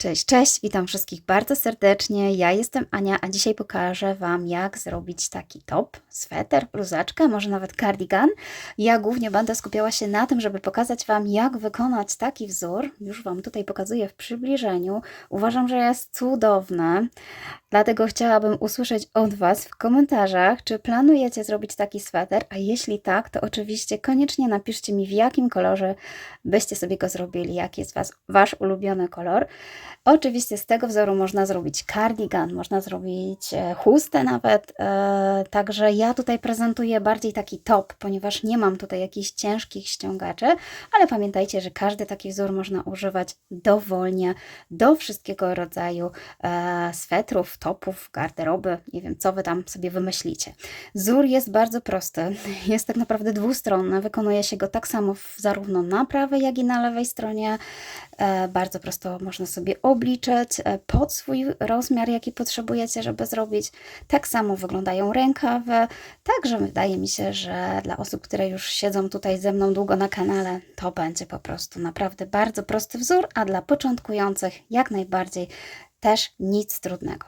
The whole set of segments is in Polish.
Cześć, cześć, witam wszystkich bardzo serdecznie. Ja jestem Ania, a dzisiaj pokażę Wam, jak zrobić taki top, sweter, bluzaczkę, może nawet cardigan. Ja głównie będę skupiała się na tym, żeby pokazać Wam, jak wykonać taki wzór. Już Wam tutaj pokazuję w przybliżeniu. Uważam, że jest cudowny. Dlatego chciałabym usłyszeć od Was w komentarzach, czy planujecie zrobić taki sweter, a jeśli tak, to oczywiście koniecznie napiszcie mi, w jakim kolorze byście sobie go zrobili, jaki jest Wasz ulubiony kolor. Oczywiście z tego wzoru można zrobić cardigan, można zrobić chustę nawet, także ja tutaj prezentuję bardziej taki top, ponieważ nie mam tutaj jakichś ciężkich ściągaczy, ale pamiętajcie, że każdy taki wzór można używać dowolnie do wszystkiego rodzaju swetrów, topów, garderoby, nie wiem, co Wy tam sobie wymyślicie. Wzór jest bardzo prosty, jest tak naprawdę dwustronny, wykonuje się go tak samo zarówno na prawej, jak i na lewej stronie. Bardzo prosto można sobie obliczyć pod swój rozmiar, jaki potrzebujecie, żeby zrobić. Tak samo wyglądają rękawy, także wydaje mi się, że dla osób, które już siedzą tutaj ze mną długo na kanale, to będzie po prostu naprawdę bardzo prosty wzór, a dla początkujących jak najbardziej też nic trudnego.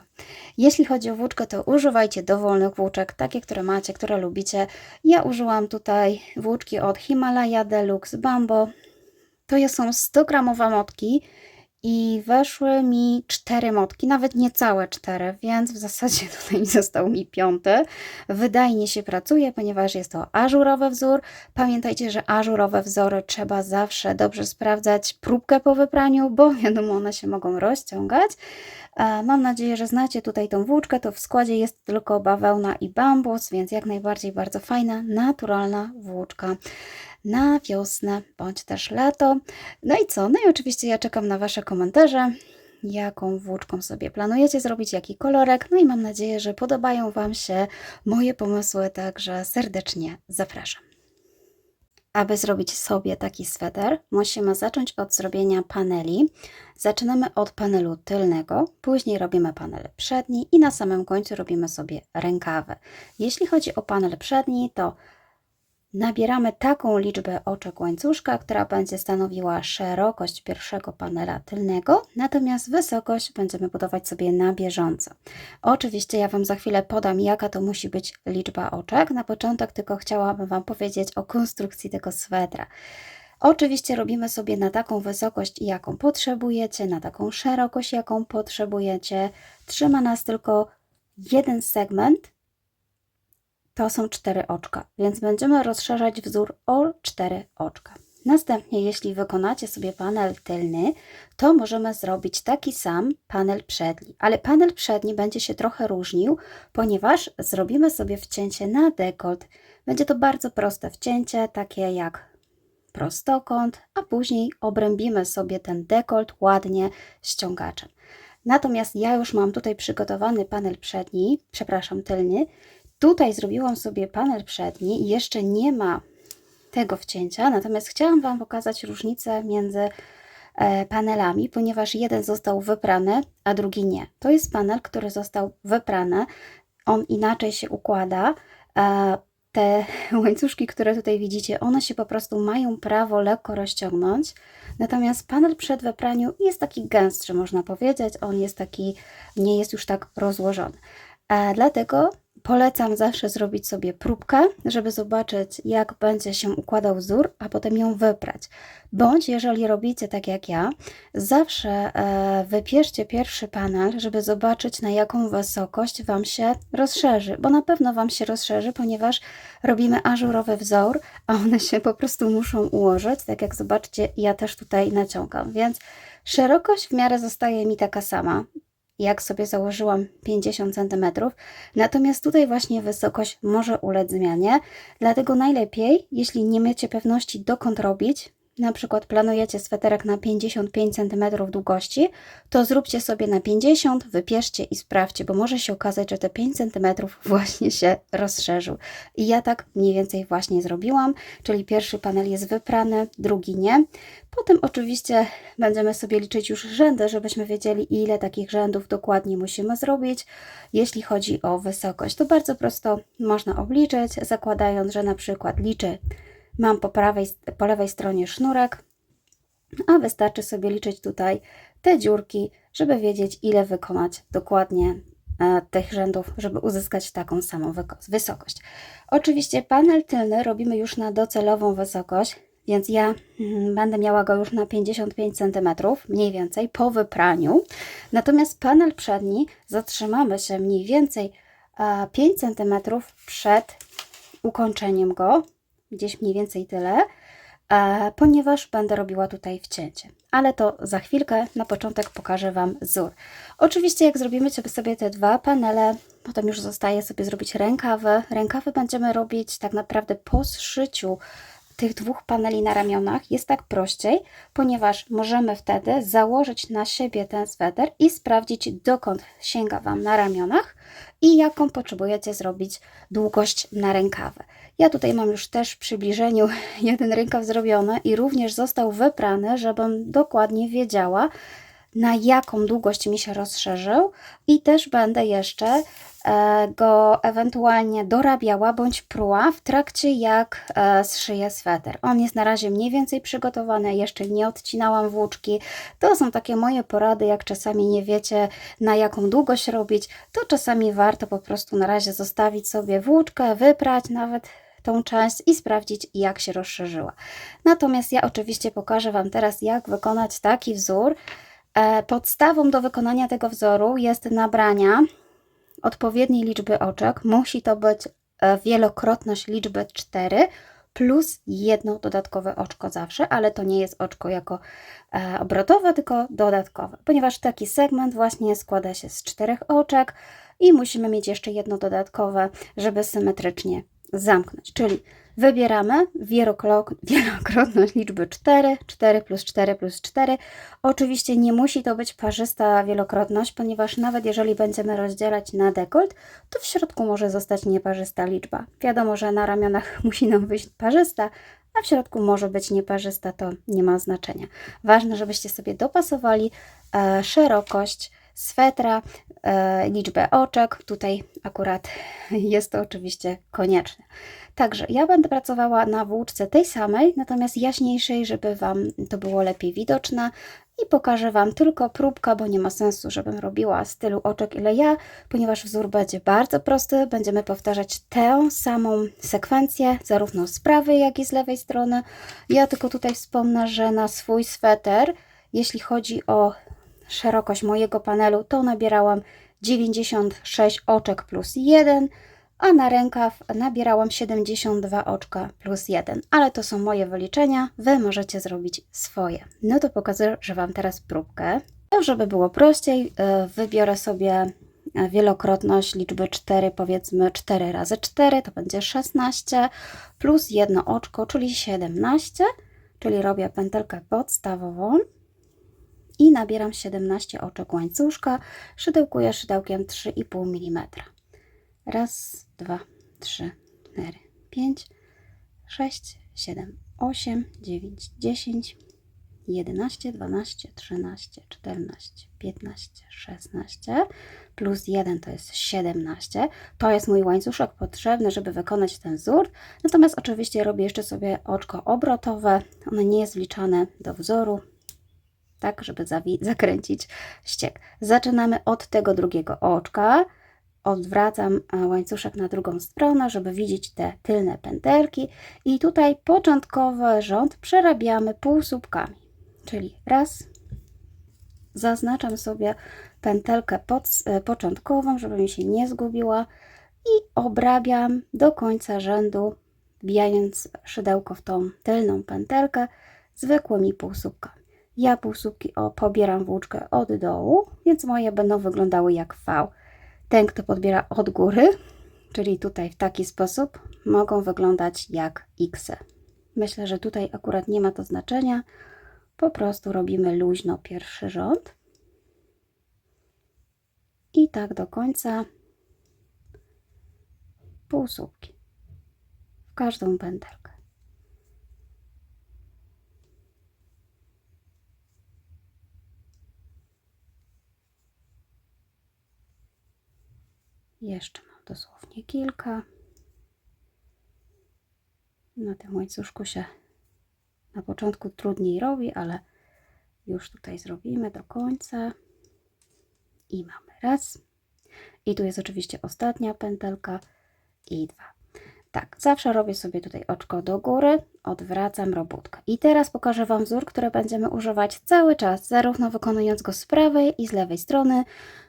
Jeśli chodzi o włóczkę, to używajcie dowolnych włóczek, takie, które macie, które lubicie. Ja użyłam tutaj włóczki od Himalaya Deluxe Bambo. To są 100-gramowe motki i weszły mi 4 motki, nawet niecałe 4, więc w zasadzie tutaj został mi 5. Wydajnie się pracuje, ponieważ jest to ażurowy wzór. Pamiętajcie, że ażurowe wzory trzeba zawsze dobrze sprawdzać próbkę po wypraniu, bo wiadomo, one się mogą rozciągać. Mam nadzieję, że znacie tutaj tą włóczkę, to w składzie jest tylko bawełna i bambus, więc jak najbardziej bardzo fajna, naturalna włóczka na wiosnę bądź też lato. No i co? No i oczywiście ja czekam na Wasze komentarze, jaką włóczką sobie planujecie zrobić, jaki kolorek. No i mam nadzieję, że podobają Wam się moje pomysły, także serdecznie zapraszam. Aby zrobić sobie taki sweter, musimy zacząć od zrobienia paneli. Zaczynamy od panelu tylnego, później robimy panel przedni i na samym końcu robimy sobie rękawy. Jeśli chodzi o panel przedni, to nabieramy taką liczbę oczek łańcuszka, która będzie stanowiła szerokość pierwszego panela tylnego, natomiast wysokość będziemy budować sobie na bieżąco. Oczywiście ja Wam za chwilę podam, jaka to musi być liczba oczek. Na początek tylko chciałabym Wam powiedzieć o konstrukcji tego swetra. Oczywiście robimy sobie na taką wysokość, jaką potrzebujecie, na taką szerokość, jaką potrzebujecie. Trzyma nas tylko jeden segment. To są 4 oczka, więc będziemy rozszerzać wzór o 4 oczka. Następnie, jeśli wykonacie sobie panel tylny, to możemy zrobić taki sam panel przedni, ale panel przedni będzie się trochę różnił, ponieważ zrobimy sobie wcięcie na dekolt. Będzie to bardzo proste wcięcie, takie jak prostokąt, a później obrębimy sobie ten dekolt ładnie ściągaczem. Natomiast ja już mam tutaj przygotowany panel przedni, przepraszam, tylny. Tutaj zrobiłam sobie panel przedni i jeszcze nie ma tego wcięcia, natomiast chciałam Wam pokazać różnicę między panelami, ponieważ jeden został wyprany, a drugi nie. To jest panel, który został wyprany, on inaczej się układa. Te łańcuszki, które tutaj widzicie, one się po prostu mają prawo lekko rozciągnąć, natomiast panel przed wypraniu jest taki gęstszy, można powiedzieć, on jest taki, nie jest już tak rozłożony. Dlatego polecam zawsze zrobić sobie próbkę, żeby zobaczyć, jak będzie się układał wzór, a potem ją wyprać. Bądź jeżeli robicie tak jak ja, zawsze wypieszcie pierwszy panel, żeby zobaczyć, na jaką wysokość Wam się rozszerzy, bo na pewno Wam się rozszerzy, ponieważ robimy ażurowy wzór, a one się po prostu muszą ułożyć, tak jak zobaczcie, ja też tutaj naciągam, więc szerokość w miarę zostaje mi taka sama, jak sobie założyłam 50 cm, natomiast tutaj właśnie wysokość może ulec zmianie, dlatego najlepiej, jeśli nie macie pewności dokąd robić, na przykład planujecie sweterek na 55 cm długości, to zróbcie sobie na 50, wypieszcie i sprawdźcie, bo może się okazać, że te 5 cm właśnie się rozszerzył. I ja tak mniej więcej właśnie zrobiłam, czyli pierwszy panel jest wyprany, drugi nie. Potem oczywiście będziemy sobie liczyć już rzędy, żebyśmy wiedzieli, ile takich rzędów dokładnie musimy zrobić. Jeśli chodzi o wysokość, to bardzo prosto można obliczyć, zakładając, że na przykład liczę, mam po lewej stronie sznurek, a wystarczy sobie liczyć tutaj te dziurki, żeby wiedzieć, ile wykonać dokładnie tych rzędów, żeby uzyskać taką samą wysokość. Oczywiście panel tylny robimy już na docelową wysokość, więc ja będę miała go już na 55 cm, mniej więcej po wypraniu. Natomiast panel przedni zatrzymamy się mniej więcej 5 cm przed ukończeniem go, gdzieś mniej więcej tyle, ponieważ będę robiła tutaj wcięcie. Ale to za chwilkę, na początek pokażę Wam wzór. Oczywiście jak zrobimy sobie te dwa panele, potem już zostaje sobie zrobić rękawy. Rękawy będziemy robić tak naprawdę po zszyciu tych dwóch paneli na ramionach. Jest tak prościej, ponieważ możemy wtedy założyć na siebie ten sweter i sprawdzić, dokąd sięga Wam na ramionach i jaką potrzebujecie zrobić długość na rękawy. Ja tutaj mam już też w przybliżeniu jeden rękaw zrobiony i również został wyprany, żebym dokładnie wiedziała, na jaką długość mi się rozszerzył i też będę jeszcze go ewentualnie dorabiała bądź pruła w trakcie jak zszyję sweter. On jest na razie mniej więcej przygotowany, jeszcze nie odcinałam włóczki. To są takie moje porady, jak czasami nie wiecie, na jaką długość robić, to czasami warto po prostu na razie zostawić sobie włóczkę, wyprać nawet tą część i sprawdzić, jak się rozszerzyła. Natomiast ja oczywiście pokażę Wam teraz, jak wykonać taki wzór. Podstawą do wykonania tego wzoru jest nabrania odpowiedniej liczby oczek. Musi to być wielokrotność liczby 4 plus jedno dodatkowe oczko zawsze, ale to nie jest oczko jako obrotowe, tylko dodatkowe, ponieważ taki segment właśnie składa się z 4 oczek i musimy mieć jeszcze jedno dodatkowe, żeby symetrycznie zamknąć, czyli wybieramy wielokrotność liczby 4, 4 plus 4 plus 4. Oczywiście nie musi to być parzysta wielokrotność, ponieważ nawet jeżeli będziemy rozdzielać na dekolt, to w środku może zostać nieparzysta liczba. Wiadomo, że na ramionach musi nam wyjść parzysta, a w środku może być nieparzysta, to nie ma znaczenia. Ważne, żebyście sobie dopasowali szerokość swetra, liczbę oczek. Tutaj akurat jest to oczywiście konieczne. Także ja będę pracowała na włóczce tej samej, natomiast jaśniejszej, żeby Wam to było lepiej widoczne i pokażę Wam tylko próbkę, bo nie ma sensu, żebym robiła z tylu oczek ile ja, ponieważ wzór będzie bardzo prosty. Będziemy powtarzać tę samą sekwencję, zarówno z prawej, jak i z lewej strony. Ja tylko tutaj wspomnę, że na swój sweter, jeśli chodzi o szerokość mojego panelu, to nabierałam 96 oczek plus 1, a na rękaw nabierałam 72 oczka plus 1, ale to są moje wyliczenia, Wy możecie zrobić swoje. No to pokażę Wam teraz próbkę. To, żeby było prościej, wybiorę sobie wielokrotność liczby 4, powiedzmy 4 razy 4, to będzie 16, plus jedno oczko, czyli 17, czyli robię pętelkę podstawową i nabieram 17 oczek łańcuszka, szydełkuję szydełkiem 3,5 mm. Raz, dwa, 3, 4, 5, 6, 7, 8, 9, 10, 11, 12, 13, 14, 15, 16, plus 1 to jest 17. To jest mój łańcuszek potrzebny, żeby wykonać ten wzór. Natomiast oczywiście robię jeszcze sobie oczko obrotowe. Ono nie jest wliczane do wzoru, tak, żeby zakręcić ściek. Zaczynamy od tego drugiego oczka. Odwracam łańcuszek na drugą stronę, żeby widzieć te tylne pętelki i tutaj początkowy rząd przerabiamy półsłupkami, czyli raz, zaznaczam sobie pętelkę początkową, żeby mi się nie zgubiła i obrabiam do końca rzędu, wbijając szydełko w tą tylną pętelkę zwykłymi półsłupkami. Ja półsłupki pobieram włóczkę od dołu, więc moje będą wyglądały jak V. Ten, kto podbiera od góry, czyli tutaj w taki sposób, mogą wyglądać jak X. Myślę, że tutaj akurat nie ma to znaczenia. Po prostu robimy luźno pierwszy rząd. I tak do końca półsłupki w każdą pętelkę. Jeszcze mam dosłownie kilka. Na tym łańcuszku się na początku trudniej robi, ale już tutaj zrobimy do końca i mamy raz. I tu jest oczywiście ostatnia pętelka i 2. Tak, zawsze robię sobie tutaj oczko do góry, odwracam robótkę. I teraz pokażę Wam wzór, który będziemy używać cały czas, zarówno wykonując go z prawej i z lewej strony,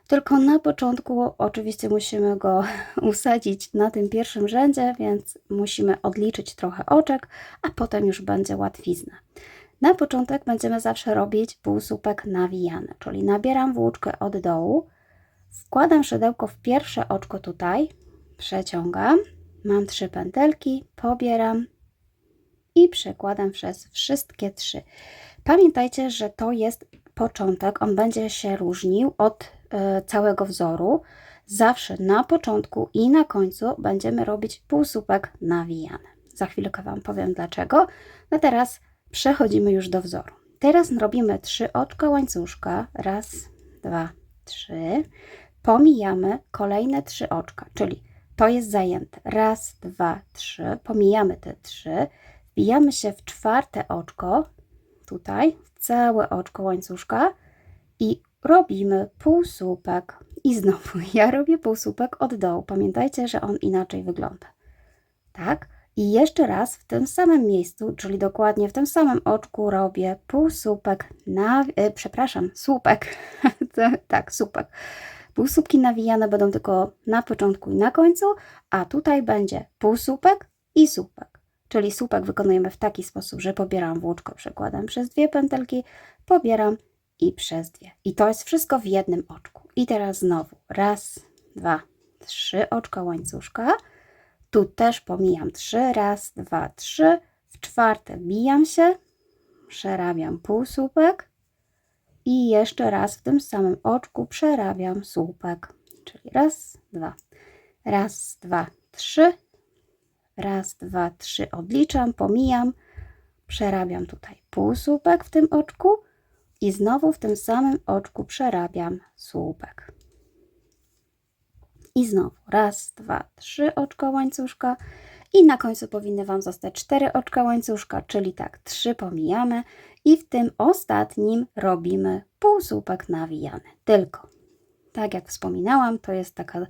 tylko na początku oczywiście musimy go usadzić na tym pierwszym rzędzie, więc musimy odliczyć trochę oczek, a potem już będzie łatwizna. Na początek będziemy zawsze robić półsłupek nawijany, czyli nabieram włóczkę od dołu, wkładam szydełko w pierwsze oczko tutaj, przeciągam, mam 3 pętelki, pobieram i przekładam przez wszystkie 3. Pamiętajcie, że to jest początek, on będzie się różnił od całego wzoru. Zawsze na początku i na końcu będziemy robić półsłupek nawijany. Za chwilkę Wam powiem dlaczego. No teraz przechodzimy już do wzoru. Teraz robimy 3 oczka łańcuszka. Raz, 2, 3. Pomijamy kolejne 3 oczka, czyli to jest zajęte. Raz, 2, 3. Pomijamy te 3. Wbijamy się w 4 oczko, tutaj, w całe oczko łańcuszka i robimy półsłupek. I znowu ja robię półsłupek od dołu. Pamiętajcie, że on inaczej wygląda. Tak? I jeszcze raz w tym samym miejscu, czyli dokładnie w tym samym oczku robię półsłupek, słupek. Tak, słupek. Półsłupki nawijane będą tylko na początku i na końcu, a tutaj będzie półsłupek i słupek. Czyli słupek wykonujemy w taki sposób, że pobieram włóczko, przekładam przez 2 pętelki, pobieram i przez 2. I to jest wszystko w jednym oczku. I teraz znowu raz, 2, 3 oczka łańcuszka. Tu też pomijam 3, raz, 2, 3. W 4 bijam się, przerabiam półsłupek i jeszcze raz w tym samym oczku przerabiam słupek. Czyli raz, 2, raz, 2, 3. Raz, 2, 3 odliczam, pomijam, przerabiam tutaj półsłupek w tym oczku i znowu w tym samym oczku przerabiam słupek. I znowu raz, 2, 3 oczka łańcuszka i na końcu powinny Wam zostać 4 oczka łańcuszka, czyli tak 3 pomijamy i w tym ostatnim robimy półsłupek nawijany. Tylko, tak jak wspominałam, to jest taka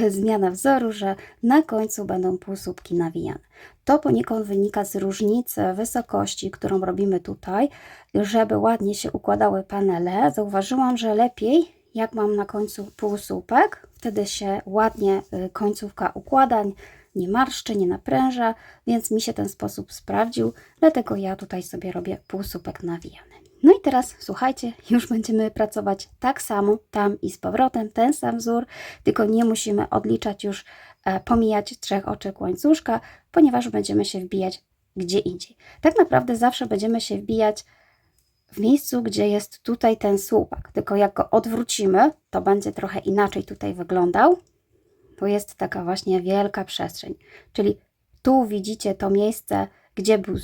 zmiana wzoru, że na końcu będą półsłupki nawijane. To poniekąd wynika z różnicy wysokości, którą robimy tutaj, żeby ładnie się układały panele. Zauważyłam, że lepiej jak mam na końcu półsłupek, wtedy się ładnie końcówka układa, nie marszczy, nie napręża, więc mi się ten sposób sprawdził, dlatego ja tutaj sobie robię półsłupek nawijany. No i teraz słuchajcie, już będziemy pracować tak samo tam i z powrotem, ten sam wzór, tylko nie musimy odliczać już, pomijać 3 oczek łańcuszka, ponieważ będziemy się wbijać gdzie indziej. Tak naprawdę zawsze będziemy się wbijać w miejscu, gdzie jest tutaj ten słupak, tylko jak go odwrócimy, to będzie trochę inaczej tutaj wyglądał. Tu jest taka właśnie wielka przestrzeń, czyli tu widzicie to miejsce, gdzie był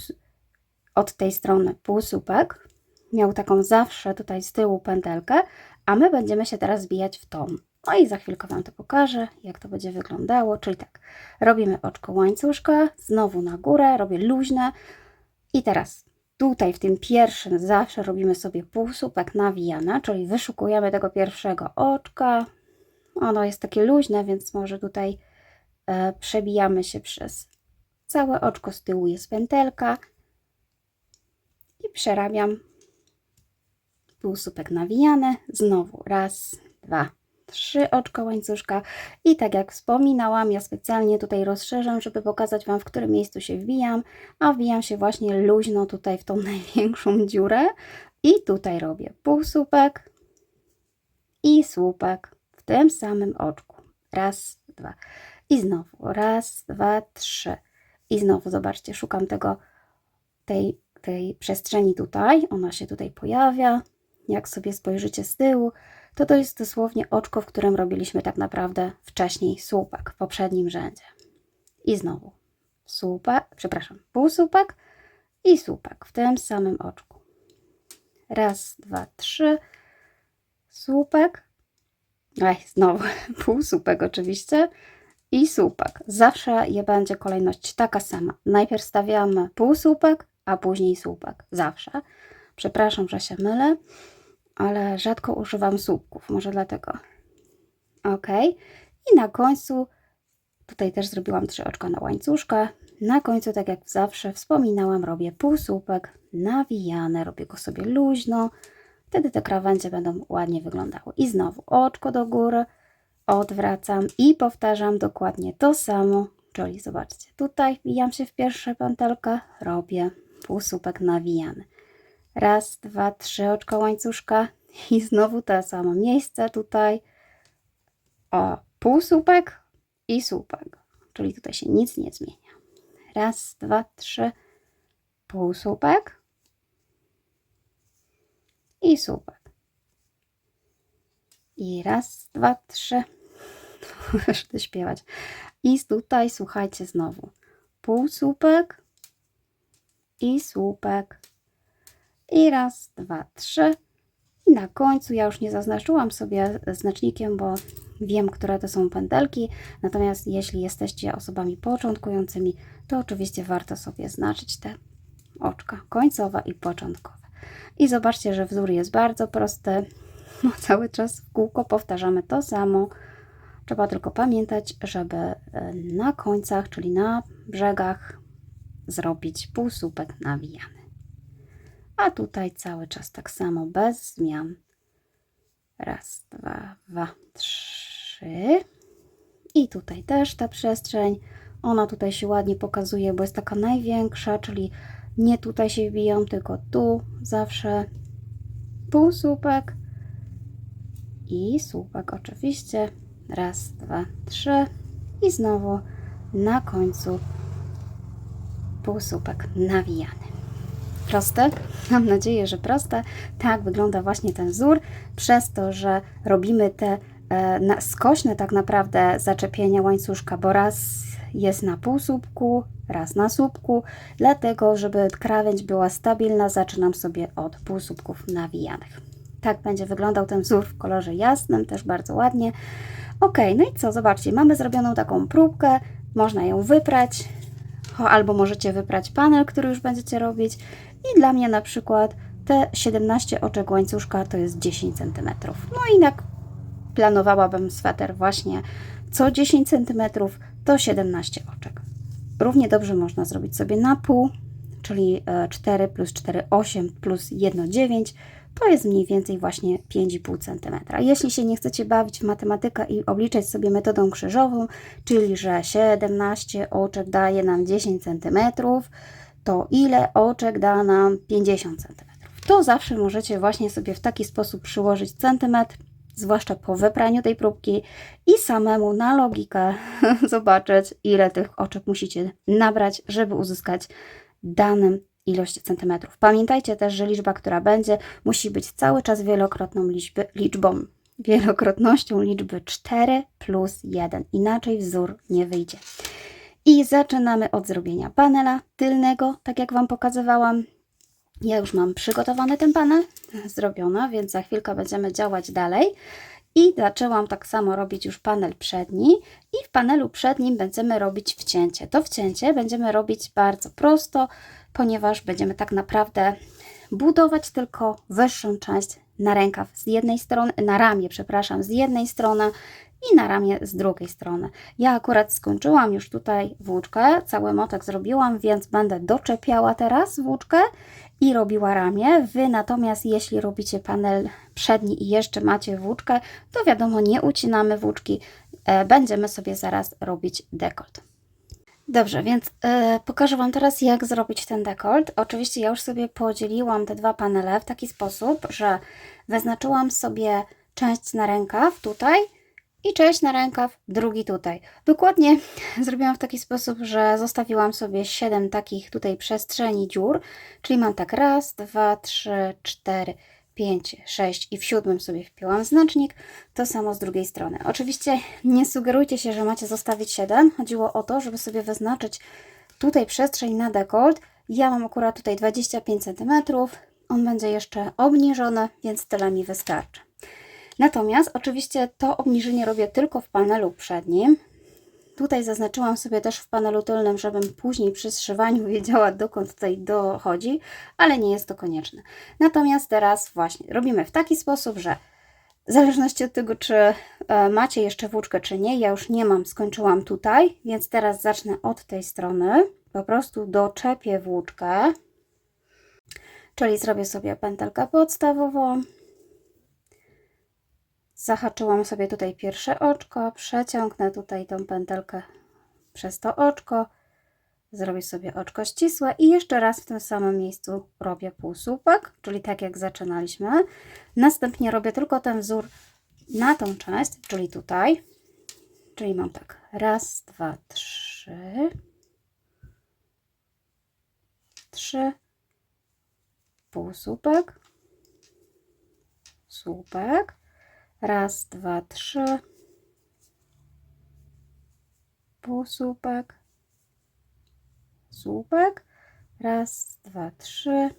od tej strony półsłupek, miał taką zawsze tutaj z tyłu pętelkę, a my będziemy się teraz zbijać w tą. No i za chwilkę Wam to pokażę, jak to będzie wyglądało, czyli tak, robimy oczko łańcuszka, znowu na górę, robię luźne i teraz tutaj w tym pierwszym zawsze robimy sobie półsłupek nawijany, czyli wyszukujemy tego pierwszego oczka. Ono jest takie luźne, więc może tutaj przebijamy się przez całe oczko, z tyłu jest pętelka i przerabiam półsłupek nawijany. Znowu raz, 2, 3 oczka łańcuszka i tak jak wspominałam, ja specjalnie tutaj rozszerzam, żeby pokazać Wam, w którym miejscu się wbijam, a wbijam się właśnie luźno tutaj w tą największą dziurę i tutaj robię półsłupek i słupek w tym samym oczku. Raz, 2 i znowu raz, 2, 3 i znowu zobaczcie, szukam tej przestrzeni tutaj, ona się tutaj pojawia. Jak sobie spojrzycie z tyłu, to jest dosłownie oczko, w którym robiliśmy tak naprawdę wcześniej słupek w poprzednim rzędzie. I znowu półsłupek i słupek w tym samym oczku. Raz, 2, 3, słupek, znowu półsłupek oczywiście i słupek. Zawsze będzie kolejność taka sama. Najpierw stawiamy półsłupek, a później słupek. Zawsze. Przepraszam, że się mylę, ale rzadko używam słupków, może dlatego. Ok. I na końcu, tutaj też zrobiłam 3 oczka na łańcuszka. Na końcu, tak jak zawsze wspominałam, robię półsłupek nawijany, robię go sobie luźno. Wtedy te krawędzie będą ładnie wyglądały. I znowu oczko do góry, odwracam i powtarzam dokładnie to samo. Czyli zobaczcie, tutaj wbijam się w pierwszą pętelkę, robię półsłupek nawijany. Raz, 2, 3 oczka łańcuszka i znowu to samo miejsce tutaj. O, półsłupek i słupek, czyli tutaj się nic nie zmienia. Raz, 2, 3, półsłupek i słupek. I raz, 2, 3, muszę śpiewać. I tutaj słuchajcie znowu, półsłupek i słupek. I raz, 2, 3. I na końcu ja już nie zaznaczyłam sobie znacznikiem, bo wiem, które to są pętelki. Natomiast jeśli jesteście osobami początkującymi, to oczywiście warto sobie znaczyć te oczka końcowe i początkowe. I zobaczcie, że wzór jest bardzo prosty. No, cały czas w kółko powtarzamy to samo. Trzeba tylko pamiętać, żeby na końcach, czyli na brzegach, zrobić półsłupek nawijany. A tutaj cały czas tak samo, bez zmian. Raz, 2, 3. I tutaj też ta przestrzeń, ona tutaj się ładnie pokazuje, bo jest taka największa, czyli nie tutaj się wbijam, tylko tu zawsze półsłupek i słupek oczywiście. Raz, 2, 3 i znowu na końcu półsłupek nawijany. Proste? Mam nadzieję, że proste. Tak wygląda właśnie ten wzór. Przez to, że robimy te skośne tak naprawdę zaczepienia łańcuszka, bo raz jest na półsłupku, raz na słupku. Dlatego, żeby krawędź była stabilna, zaczynam sobie od półsłupków nawijanych. Tak będzie wyglądał ten wzór w kolorze jasnym, też bardzo ładnie. Ok, no i co? Zobaczcie, mamy zrobioną taką próbkę. Można ją wyprać. Albo możecie wyprać panel, który już będziecie robić. I dla mnie na przykład te 17 oczek łańcuszka to jest 10 cm. No i jak planowałabym sweter właśnie co 10 cm, to 17 oczek. Równie dobrze można zrobić sobie na pół, czyli 4 plus 4, 8 plus 1, 9. To jest mniej więcej właśnie 5,5 cm. Jeśli się nie chcecie bawić w matematykę i obliczać sobie metodą krzyżową, czyli że 17 oczek daje nam 10 cm, to ile oczek da nam 50 cm? To zawsze możecie właśnie sobie w taki sposób przyłożyć centymetr, zwłaszcza po wypraniu tej próbki i samemu na logikę zobaczyć, ile tych oczek musicie nabrać, żeby uzyskać danym ilość centymetrów. Pamiętajcie też, że liczba, która będzie, musi być cały czas wielokrotnością liczby 4 plus 1. Inaczej wzór nie wyjdzie. I zaczynamy od zrobienia panela tylnego, tak jak Wam pokazywałam. Ja już mam przygotowany ten panel, zrobiona, więc za chwilkę będziemy działać dalej. I zaczęłam tak samo robić już panel przedni i w panelu przednim będziemy robić wcięcie. To wcięcie będziemy robić bardzo prosto, ponieważ będziemy tak naprawdę budować tylko wyższą część na rękaw z jednej strony, na ramię, przepraszam, z jednej strony i na ramię z drugiej strony. Ja akurat skończyłam już tutaj włóczkę, cały motek zrobiłam, więc będę doczepiała teraz włóczkę i robiła ramię. Wy natomiast jeśli robicie panel przedni i jeszcze macie włóczkę, to wiadomo, nie ucinamy włóczki, będziemy sobie zaraz robić dekolt. Dobrze, więc pokażę Wam teraz, jak zrobić ten dekolt. Oczywiście ja już sobie podzieliłam te dwa panele w taki sposób, że wyznaczyłam sobie część na rękaw tutaj i część na rękaw drugi tutaj. Dokładnie zrobiłam w taki sposób, że zostawiłam sobie 7 takich tutaj przestrzeni dziur, czyli mam tak raz, 2, 3, 4, 5, 6 i w 7 sobie wpiłam znacznik, to samo z drugiej strony. Oczywiście nie sugerujcie się, że macie zostawić 7. Chodziło o to, żeby sobie wyznaczyć tutaj przestrzeń na dekolt. Ja mam akurat tutaj 25 cm, on będzie jeszcze obniżony, więc tyle mi wystarczy. Natomiast oczywiście to obniżenie robię tylko w panelu przednim. Tutaj zaznaczyłam sobie też w panelu tylnym, żebym później przy zszywaniu wiedziała, dokąd tutaj dochodzi, ale nie jest to konieczne. Natomiast teraz właśnie robimy w taki sposób, że w zależności od tego, czy macie jeszcze włóczkę, czy nie, ja już nie mam, skończyłam tutaj, więc teraz zacznę od tej strony. Po prostu doczepię włóczkę, czyli zrobię sobie pętelkę podstawową. Zahaczyłam sobie tutaj pierwsze oczko, przeciągnę tutaj tą pętelkę przez to oczko, zrobię sobie oczko ścisłe i jeszcze raz w tym samym miejscu robię półsłupek, czyli tak jak zaczynaliśmy. Następnie robię tylko ten wzór na tą część, czyli tutaj, czyli mam tak, raz, dwa, trzy, półsłupek, słupek, raz, dwa, trzy, półsłupek, słupek, raz, dwa, trzy,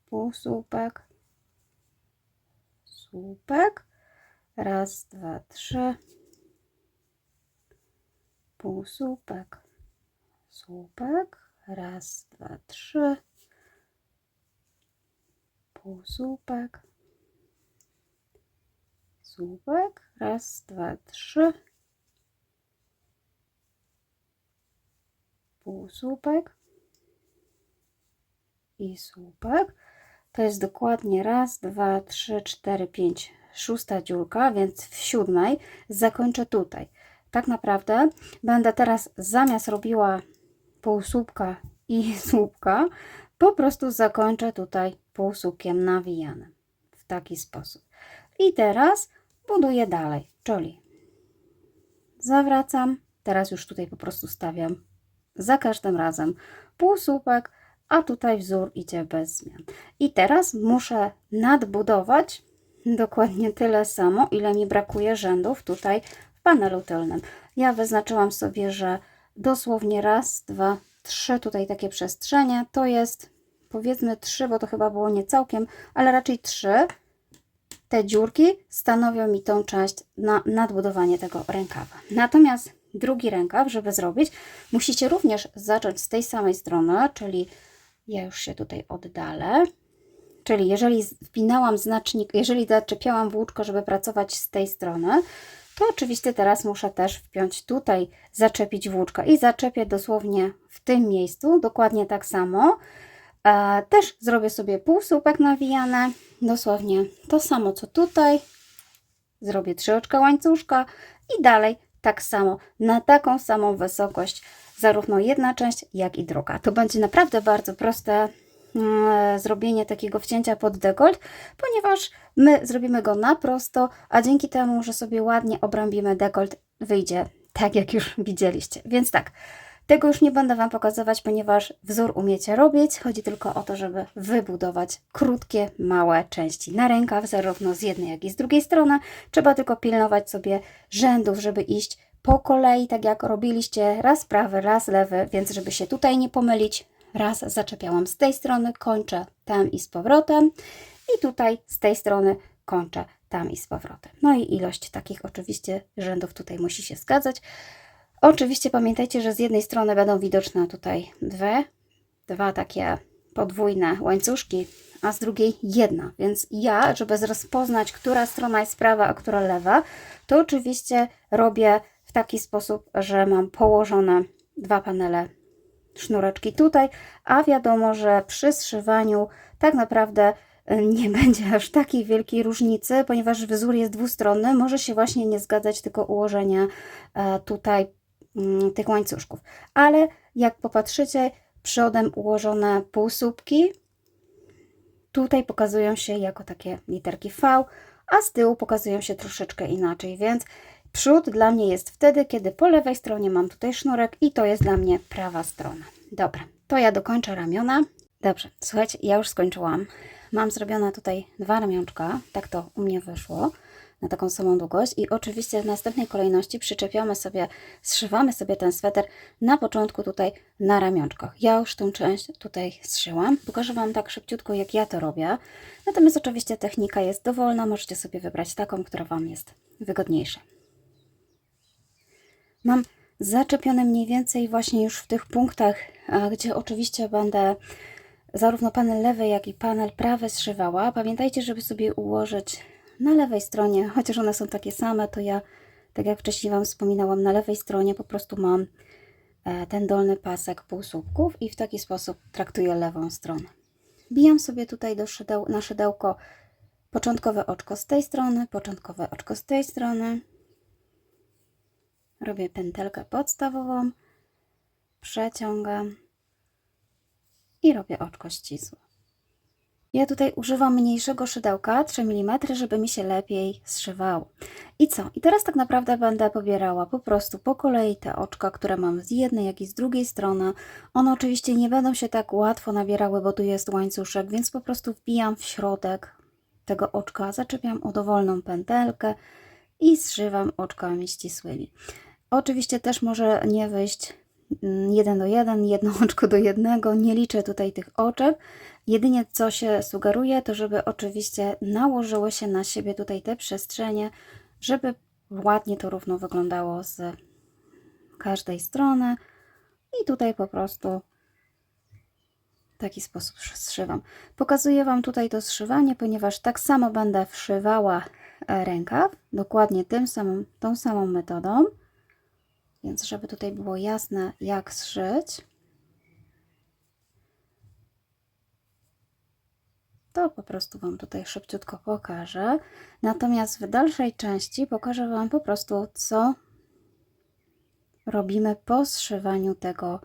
półsłupek, słupek, raz, dwa, trzy, półsłupek, słupek, raz, dwa, trzy, półsłupek, słupek, raz, dwa, trzy, półsłupek i słupek. To jest dokładnie raz, dwa, trzy, cztery, pięć, szósta dziurka, więc w siódmej zakończę tutaj. Tak naprawdę będę teraz zamiast robiła półsłupka i słupka, po prostu zakończę tutaj półsłupkiem nawijanym w taki sposób. I teraz buduję dalej, czyli zawracam, teraz już tutaj po prostu stawiam za każdym razem półsłupek, a tutaj wzór idzie bez zmian. I teraz muszę nadbudować dokładnie tyle samo, ile mi brakuje rzędów tutaj w panelu tylnym. Ja wyznaczyłam sobie, że dosłownie raz, dwa, trzy tutaj takie przestrzenie, to jest powiedzmy 3, bo to chyba było nie całkiem, ale raczej 3. Te dziurki stanowią mi tą część na nadbudowanie tego rękawa. Natomiast drugi rękaw, żeby zrobić, musicie również zacząć z tej samej strony, czyli ja już się tutaj oddalę. Czyli jeżeli wpinałam znacznik, jeżeli zaczepiałam włóczko, żeby pracować z tej strony, to oczywiście teraz muszę też wpiąć tutaj, zaczepić włóczkę i zaczepię dosłownie w tym miejscu, dokładnie tak samo. Też zrobię sobie półsłupek nawijane, dosłownie to samo co tutaj, zrobię 3 oczka łańcuszka i dalej tak samo, na taką samą wysokość, zarówno jedna część, jak i druga. To będzie naprawdę bardzo proste zrobienie takiego wcięcia pod dekolt, ponieważ my zrobimy go na prosto, a dzięki temu, że sobie ładnie obrąbimy dekolt, wyjdzie tak, jak już widzieliście. Więc tak, tego już nie będę Wam pokazywać, ponieważ wzór umiecie robić. Chodzi tylko o to, żeby wybudować krótkie, małe części na rękaw, zarówno z jednej, jak i z drugiej strony. Trzeba tylko pilnować sobie rzędów, żeby iść po kolei, tak jak robiliście, raz prawy, raz lewy, więc żeby się tutaj nie pomylić, raz zaczepiałam z tej strony, kończę tam i z powrotem i tutaj z tej strony kończę tam i z powrotem. No i ilość takich oczywiście rzędów tutaj musi się zgadzać. Oczywiście pamiętajcie, że z jednej strony będą widoczne tutaj dwa takie podwójne łańcuszki, a z drugiej jedna. Więc ja, żeby rozpoznać, która strona jest prawa, a która lewa, to oczywiście robię w taki sposób, że mam położone 2 panele sznureczki tutaj, a wiadomo, że przy zszywaniu tak naprawdę nie będzie aż takiej wielkiej różnicy, ponieważ wzór jest dwustronny, może się właśnie nie zgadzać tylko ułożenia tutaj tych łańcuszków. Ale jak popatrzycie, przodem ułożone półsłupki tutaj pokazują się jako takie literki V, a z tyłu pokazują się troszeczkę inaczej, więc przód dla mnie jest wtedy, kiedy po lewej stronie mam tutaj sznurek i to jest dla mnie prawa strona. Dobra, to ja dokończę ramiona. Dobrze, słuchajcie, ja już skończyłam. Mam zrobione tutaj 2 ramionczka, tak to u mnie wyszło, na taką samą długość i oczywiście w następnej kolejności przyczepiamy sobie, zszywamy sobie ten sweter na początku tutaj na ramionczkach. Ja już tą część tutaj zszyłam. Pokażę Wam tak szybciutko, jak ja to robię. Natomiast oczywiście technika jest dowolna, możecie sobie wybrać taką, która Wam jest wygodniejsza. Mam zaczepione mniej więcej właśnie już w tych punktach, gdzie oczywiście będę zarówno panel lewy, jak i panel prawy zszywała. Pamiętajcie, żeby sobie ułożyć na lewej stronie, chociaż one są takie same, to ja, tak jak wcześniej Wam wspominałam, na lewej stronie po prostu mam ten dolny pasek półsłupków i w taki sposób traktuję lewą stronę. Bijam sobie tutaj na szydełko początkowe oczko z tej strony, początkowe oczko z tej strony. Robię pętelkę podstawową, przeciągam i robię oczko ścisłe. Ja tutaj używam mniejszego szydełka, 3 mm, żeby mi się lepiej zszywało. I co? I teraz tak naprawdę będę pobierała po prostu po kolei te oczka, które mam z jednej, jak i z drugiej strony. One oczywiście nie będą się tak łatwo nabierały, bo tu jest łańcuszek, więc po prostu wbijam w środek tego oczka, zaczepiam o dowolną pętelkę i zszywam oczkami ścisłymi. Oczywiście też może nie wyjść 1 do 1, jedno oczko do jednego, nie liczę tutaj tych oczek. Jedynie co się sugeruje, to żeby oczywiście nałożyły się na siebie tutaj te przestrzenie, żeby ładnie to równo wyglądało z każdej strony. I tutaj po prostu w taki sposób zszywam. Pokazuję Wam tutaj to zszywanie, ponieważ tak samo będę wszywała rękaw, dokładnie tą samą metodą. Więc żeby tutaj było jasne, jak zszyć, to po prostu Wam tutaj szybciutko pokażę. Natomiast w dalszej części pokażę Wam po prostu, co robimy po zszywaniu tego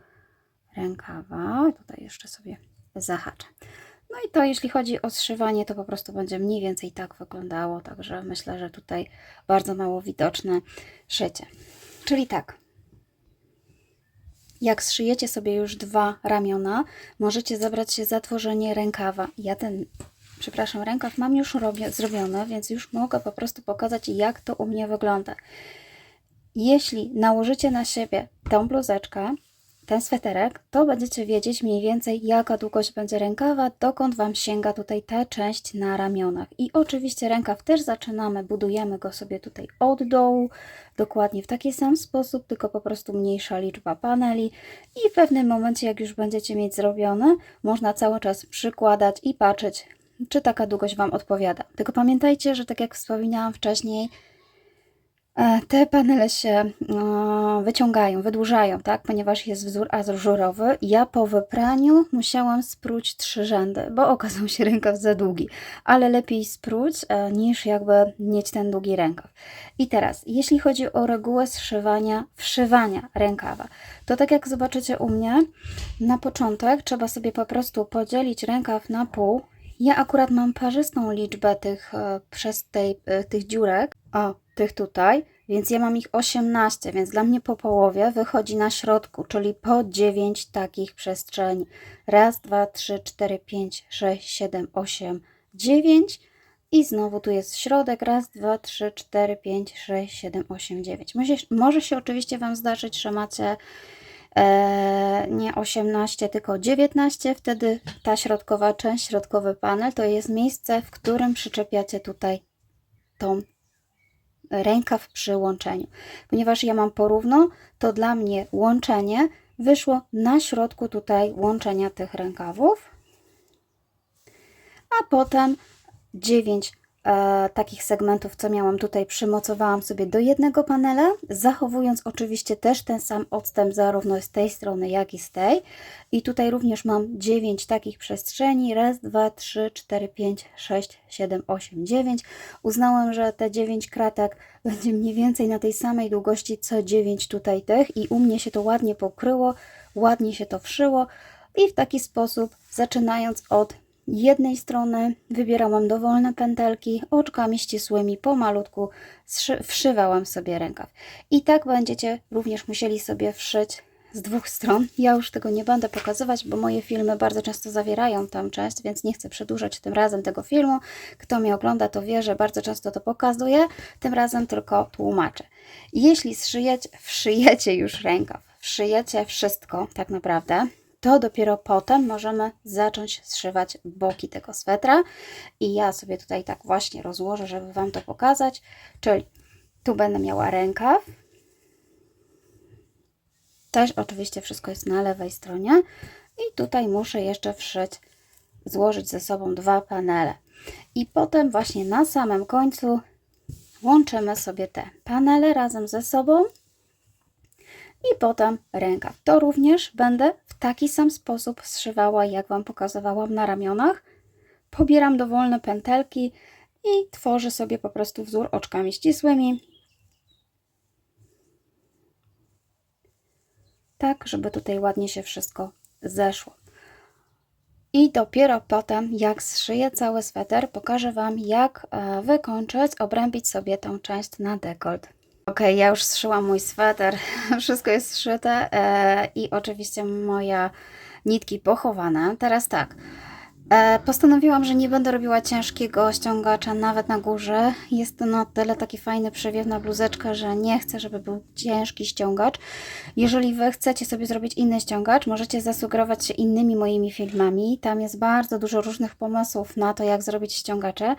rękawa. Tutaj jeszcze sobie zahaczę. No i to jeśli chodzi o zszywanie, to po prostu będzie mniej więcej tak wyglądało. Także myślę, że tutaj bardzo mało widoczne szycie. Czyli tak. Jak zszyjecie sobie już 2 ramiona, możecie zabrać się za tworzenie rękawa. Ja ten, przepraszam, rękaw mam już zrobiony, więc już mogę po prostu pokazać, jak to u mnie wygląda. Jeśli nałożycie na siebie tą bluzeczkę, ten sweterek, to będziecie wiedzieć mniej więcej, jaka długość będzie rękawa, dokąd Wam sięga tutaj ta część na ramionach. I oczywiście rękaw też zaczynamy, budujemy go sobie tutaj od dołu, dokładnie w taki sam sposób, tylko po prostu mniejsza liczba paneli i w pewnym momencie, jak już będziecie mieć zrobione, można cały czas przykładać i patrzeć, czy taka długość Wam odpowiada. Tylko pamiętajcie, że tak jak wspominałam wcześniej, te panele się wyciągają, wydłużają, tak? Ponieważ jest wzór ażurowy. Ja po wypraniu musiałam spróć 3 rzędy, bo okazał się rękaw za długi. Ale lepiej spróć, niż jakby mieć ten długi rękaw. I teraz, jeśli chodzi o regułę wszywania rękawa, to tak jak zobaczycie u mnie, na początek trzeba sobie po prostu podzielić rękaw na pół. Ja akurat mam parzystą liczbę tych dziurek, tych tutaj, więc ja mam ich 18, więc dla mnie po połowie wychodzi na środku, czyli po 9 takich przestrzeni. Raz, 2, 3, 4, 5, 6, 7, 8, 9 i znowu tu jest środek. Raz, 2, 3, 4, 5, 6, 7, 8, 9. Może się oczywiście Wam zdarzyć, że macie nie 18, tylko 19, wtedy ta środkowa część, środkowy panel, to jest miejsce, w którym przyczepiacie tutaj tą rękaw przy łączeniu. Ponieważ ja mam porówno, to dla mnie łączenie wyszło na środku tutaj łączenia tych rękawów, a potem 9 takich segmentów, co miałam tutaj, przymocowałam sobie do jednego panela, zachowując oczywiście też ten sam odstęp zarówno z tej strony, jak i z tej. I tutaj również mam 9 takich przestrzeni. Raz, 2, 3, 4, 5, 6, 7, 8, 9. Uznałam, że te 9 kratek będzie mniej więcej na tej samej długości, co 9 tutaj tych i u mnie się to ładnie pokryło, ładnie się to wszyło i w taki sposób, zaczynając od jednej strony, wybierałam dowolne pętelki, oczkami ścisłymi pomalutku wszywałam sobie rękaw. I tak będziecie również musieli sobie wszyć z 2 stron. Ja już tego nie będę pokazywać, bo moje filmy bardzo często zawierają tę część, więc nie chcę przedłużać tym razem tego filmu. Kto mnie ogląda, to wie, że bardzo często to pokazuję, tym razem tylko tłumaczę. Jeśli wszyjecie już rękaw, wszyjecie wszystko tak naprawdę, to dopiero potem możemy zacząć zszywać boki tego swetra. I ja sobie tutaj tak właśnie rozłożę, żeby Wam to pokazać. Czyli tu będę miała rękaw. Też oczywiście wszystko jest na lewej stronie. I tutaj muszę jeszcze złożyć ze sobą 2 panele. I potem właśnie na samym końcu łączymy sobie te panele razem ze sobą. I potem rękaw. To również będę w taki sam sposób zszywała, jak Wam pokazywałam na ramionach. Pobieram dowolne pętelki i tworzę sobie po prostu wzór oczkami ścisłymi. Tak, żeby tutaj ładnie się wszystko zeszło. I dopiero potem, jak zszyję cały sweter, pokażę Wam, jak wykończyć, obrębić sobie tą część na dekolt. Ok, ja już zszyłam mój sweter, wszystko jest zszyte i oczywiście moje nitki pochowane. Teraz tak, postanowiłam, że nie będę robiła ciężkiego ściągacza nawet na górze. Jest to na tyle taki fajny przewiew na bluzeczkę, że nie chcę, żeby był ciężki ściągacz. Jeżeli Wy chcecie sobie zrobić inny ściągacz, możecie zasugerować się innymi moimi filmami. Tam jest bardzo dużo różnych pomysłów na to, jak zrobić ściągacze,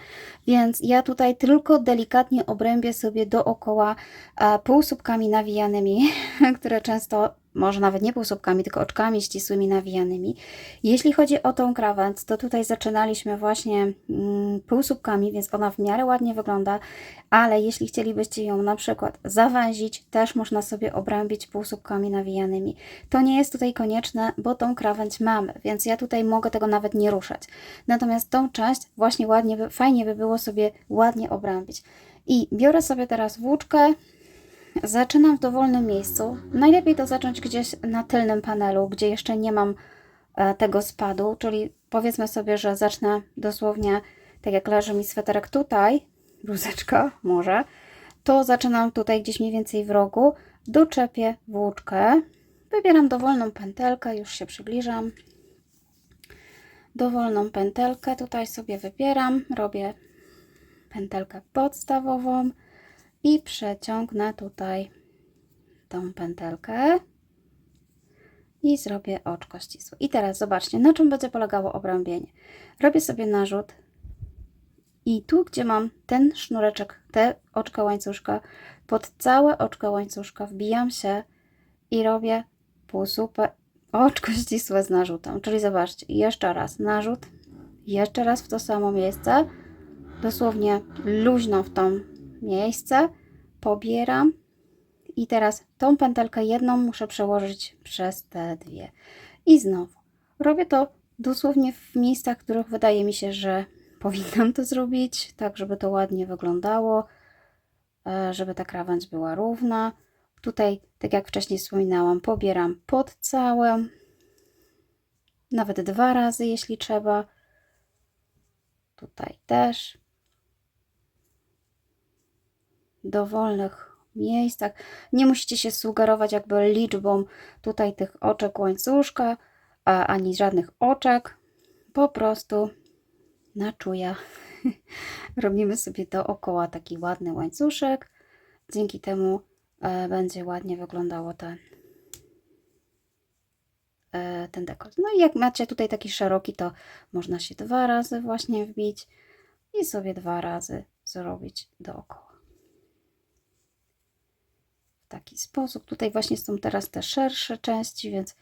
więc ja tutaj tylko delikatnie obrębię sobie dookoła półsłupkami nawijanymi, które często, może nawet nie półsłupkami, tylko oczkami ścisłymi nawijanymi. Jeśli chodzi o tą krawędź, to tutaj zaczynaliśmy właśnie półsłupkami, więc ona w miarę ładnie wygląda, ale jeśli chcielibyście ją na przykład zawęzić, też można sobie obrębić półsłupkami nawijanymi. To nie jest tutaj konieczne, bo tą krawędź mamy, więc ja tutaj mogę tego nawet nie ruszać. Natomiast tą część właśnie fajnie by było sobie ładnie obrębić. I biorę sobie teraz włóczkę, zaczynam w dowolnym miejscu. Najlepiej to zacząć gdzieś na tylnym panelu, gdzie jeszcze nie mam tego spadu, czyli powiedzmy sobie, że zacznę dosłownie tak jak leży mi sweterek tutaj, bluzeczka może, to zaczynam tutaj gdzieś mniej więcej w rogu, doczepię włóczkę, wybieram dowolną pętelkę, już się przybliżam, dowolną pętelkę tutaj sobie wybieram, robię pętelkę podstawową i przeciągnę tutaj tą pętelkę i zrobię oczko ścisłe. I teraz zobaczcie, na czym będzie polegało obrębienie. Robię sobie narzut i tu, gdzie mam ten sznureczek, te oczka łańcuszka, pod całe oczko łańcuszka wbijam się i robię półsłupę, oczko ścisłe z narzutem. Czyli zobaczcie, jeszcze raz narzut, jeszcze raz w to samo miejsce, dosłownie luźno w to miejsce, pobieram i teraz tą pętelkę jedną muszę przełożyć przez te dwie. I znowu robię to dosłownie w miejscach, w których wydaje mi się, że powinnam to zrobić, tak żeby to ładnie wyglądało, żeby ta krawędź była równa. Tutaj, tak jak wcześniej wspominałam, pobieram pod całym, nawet 2 razy, jeśli trzeba. Tutaj też. W dowolnych miejscach. Nie musicie się sugerować jakby liczbą tutaj tych oczek łańcuszka, ani żadnych oczek. Po prostu na czuja robimy sobie dookoła taki ładny łańcuszek. Dzięki temu będzie ładnie wyglądało ten dekolt. No i jak macie tutaj taki szeroki, to można się 2 razy właśnie wbić i sobie 2 razy zrobić dookoła. W taki sposób. Tutaj właśnie są teraz te szersze części, więc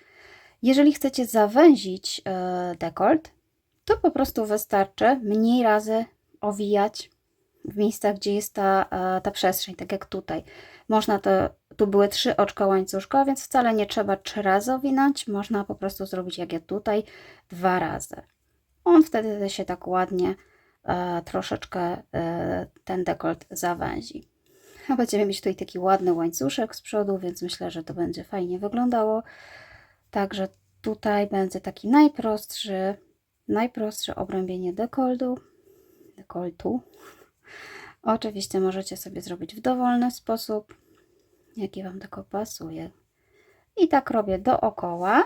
jeżeli chcecie zawęzić dekolt, to po prostu wystarczy mniej razy owijać w miejscach, gdzie jest ta przestrzeń, tak jak tutaj. Można tu były 3 oczka łańcuszka, więc wcale nie trzeba 3 razy owinąć. Można po prostu zrobić jak ja tutaj 2 razy. On wtedy się tak ładnie troszeczkę ten dekolt zawęzi. A będziemy mieć tutaj taki ładny łańcuszek z przodu, więc myślę, że to będzie fajnie wyglądało. Także tutaj będzie taki najprostsze obrębienie dekoltu. Oczywiście możecie sobie zrobić w dowolny sposób, jaki Wam tylko pasuje. I tak robię dookoła.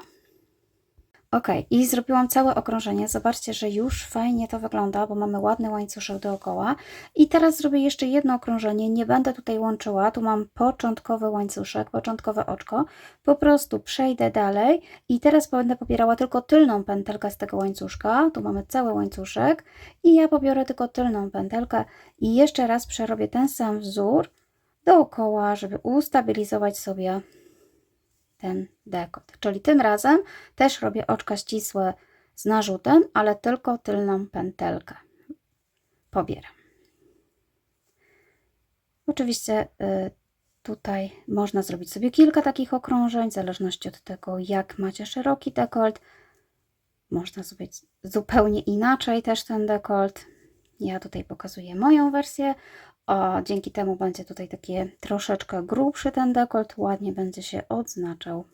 Ok, i zrobiłam całe okrążenie. Zobaczcie, że już fajnie to wygląda, bo mamy ładny łańcuszek dookoła. I teraz zrobię jeszcze jedno okrążenie. Nie będę tutaj łączyła. Tu mam początkowy łańcuszek, początkowe oczko. Po prostu przejdę dalej i teraz będę pobierała tylko tylną pętelkę z tego łańcuszka. Tu mamy cały łańcuszek i ja pobiorę tylko tylną pętelkę i jeszcze raz przerobię ten sam wzór dookoła, żeby ustabilizować sobie ten dekolt. Czyli tym razem też robię oczka ścisłe z narzutem, ale tylko tylną pętelkę pobieram. Oczywiście tutaj można zrobić sobie kilka takich okrążeń, w zależności od tego, jak macie szeroki dekolt. Można zrobić zupełnie inaczej też ten dekolt. Ja tutaj pokazuję moją wersję. Dzięki temu będzie tutaj takie troszeczkę grubszy ten dekolt, ładnie będzie się odznaczał.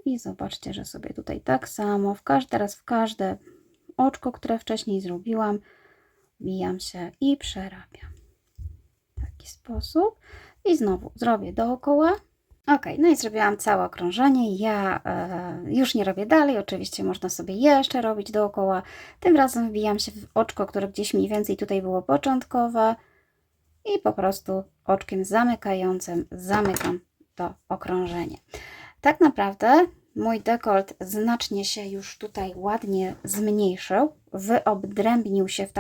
I zobaczcie, że sobie tutaj tak samo, teraz w każde oczko, które wcześniej zrobiłam, wbijam się i przerabiam. W taki sposób. I znowu zrobię dookoła. Ok, no i zrobiłam całe okrążenie. Ja już nie robię dalej. Oczywiście można sobie jeszcze robić dookoła. Tym razem wbijam się w oczko, które gdzieś mniej więcej tutaj było początkowe. I po prostu oczkiem zamykającym zamykam to okrążenie. Tak naprawdę mój dekolt znacznie się już tutaj ładnie zmniejszył, wyodrębnił się w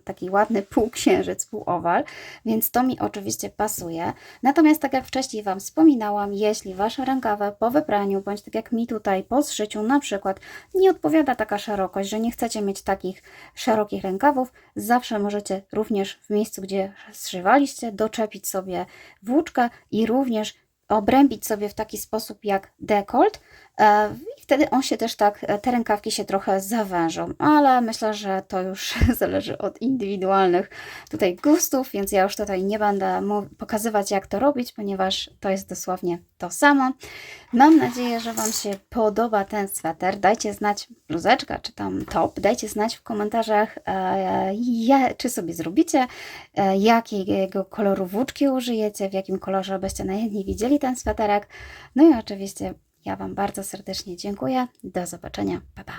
taki ładny półksiężyc, półowal, więc to mi oczywiście pasuje. Natomiast tak jak wcześniej Wam wspominałam, jeśli Wasza rękawa po wypraniu, bądź tak jak mi tutaj po zszyciu na przykład nie odpowiada taka szerokość, że nie chcecie mieć takich szerokich rękawów, zawsze możecie również w miejscu, gdzie zszywaliście, doczepić sobie włóczkę i również obrębić sobie w taki sposób jak dekolt i wtedy on się też tak, te rękawki się trochę zawężą, ale myślę, że to już zależy od indywidualnych tutaj gustów, więc ja już tutaj nie będę pokazywać jak to robić, ponieważ to jest dosłownie to samo. Mam nadzieję, że Wam się podoba ten sweter. Dajcie znać, bluzeczka czy tam top, dajcie znać w komentarzach, czy sobie zrobicie, jakiego koloru włóczki użyjecie, w jakim kolorze byście najchętniej widzieli ten sweterek. No i oczywiście ja Wam bardzo serdecznie dziękuję. Do zobaczenia. Pa, pa.